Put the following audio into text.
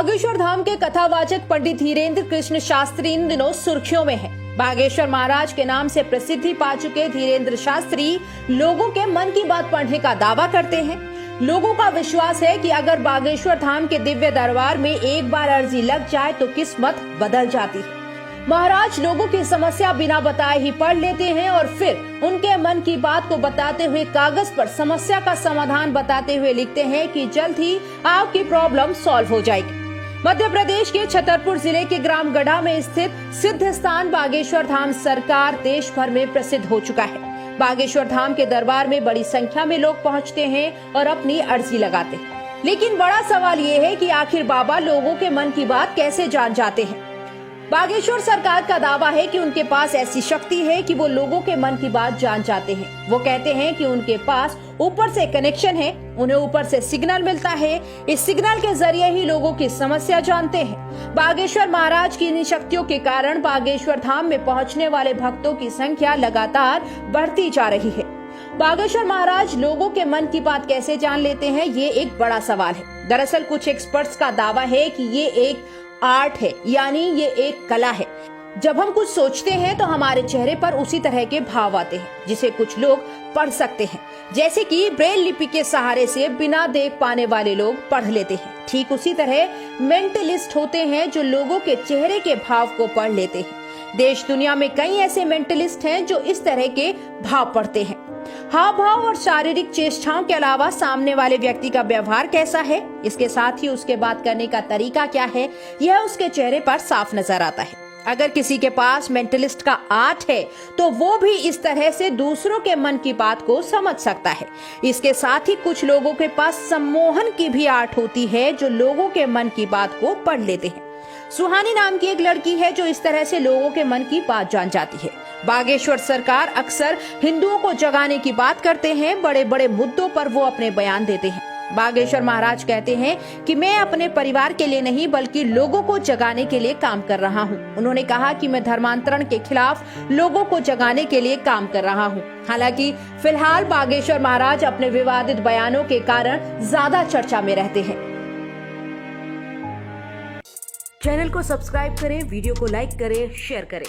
बागेश्वर धाम के कथावाचक पंडित धीरेन्द्र कृष्ण शास्त्री इन दिनों सुर्खियों में है। बागेश्वर महाराज के नाम से प्रसिद्धि पा चुके धीरेन्द्र शास्त्री लोगों के मन की बात पढ़ने का दावा करते हैं। लोगों का विश्वास है कि अगर बागेश्वर धाम के दिव्य दरबार में एक बार अर्जी लग जाए तो किस्मत बदल जाती है। महाराज लोगों की समस्या बिना बताए ही पढ़ लेते हैं और फिर उनके मन की बात को बताते हुए कागज पर समस्या का समाधान बताते हुए लिखते हैं कि जल्द ही आपकी प्रॉब्लम सॉल्व हो जाएगी। मध्य प्रदेश के छतरपुर जिले के ग्राम गढ़ा में स्थित सिद्ध स्थान बागेश्वर धाम सरकार देश भर में प्रसिद्ध हो चुका है। बागेश्वर धाम के दरबार में बड़ी संख्या में लोग पहुंचते हैं और अपनी अर्जी लगाते हैं। लेकिन बड़ा सवाल ये है कि आखिर बाबा लोगों के मन की बात कैसे जान जाते हैं। बागेश्वर सरकार का दावा है कि उनके पास ऐसी शक्ति है कि वो लोगों के मन की बात जान जाते हैं। वो कहते हैं कि उनके पास ऊपर से कनेक्शन है, उन्हें ऊपर से सिग्नल मिलता है। इस सिग्नल के जरिए ही लोगों की समस्या जानते हैं। बागेश्वर महाराज की इन शक्तियों के कारण बागेश्वर धाम में पहुंचने वाले भक्तों की संख्या लगातार बढ़ती जा रही है। बागेश्वर महाराज लोगों के मन की बात कैसे जान लेते हैं, ये एक बड़ा सवाल है। दरअसल कुछ एक्सपर्ट्स का दावा है कि ये एक आर्ट है, यानी ये एक कला है। जब हम कुछ सोचते हैं तो हमारे चेहरे पर उसी तरह के भाव आते हैं जिसे कुछ लोग पढ़ सकते हैं। जैसे कि ब्रेल लिपि के सहारे से बिना देख पाने वाले लोग पढ़ लेते हैं। ठीक उसी तरह मेंटलिस्ट होते हैं जो लोगों के चेहरे के भाव को पढ़ लेते हैं। देश दुनिया में कई ऐसे मेंटलिस्ट हैं जो इस तरह के भाव पढ़ते हैं। हाव भाव और शारीरिक चेष्टाओं के अलावा सामने वाले व्यक्ति का व्यवहार कैसा है, इसके साथ ही उसके बात करने का तरीका क्या है, यह उसके चेहरे पर साफ नजर आता है। अगर किसी के पास मेंटलिस्ट का आर्ट है तो वो भी इस तरह से दूसरों के मन की बात को समझ सकता है। इसके साथ ही कुछ लोगों के पास सम्मोहन की भी आर्ट होती है जो लोगों के मन की बात को पढ़ लेते हैं। सुहानी नाम की एक लड़की है जो इस तरह से लोगों के मन की बात जान जाती है। बागेश्वर सरकार अक्सर हिंदुओं को जगाने की बात करते हैं। बड़े बड़े मुद्दों पर वो अपने बयान देते हैं। बागेश्वर महाराज कहते हैं कि मैं अपने परिवार के लिए नहीं बल्कि लोगों को जगाने के लिए काम कर रहा हूं। उन्होंने कहा कि मैं धर्मांतरण के खिलाफ लोगों को जगाने के लिए काम कर रहा हूं। हालांकि फिलहाल बागेश्वर महाराज अपने विवादित बयानों के कारण ज्यादा चर्चा में रहते हैं। चैनल को सब्सक्राइब करें, वीडियो को लाइक करें, शेयर करें।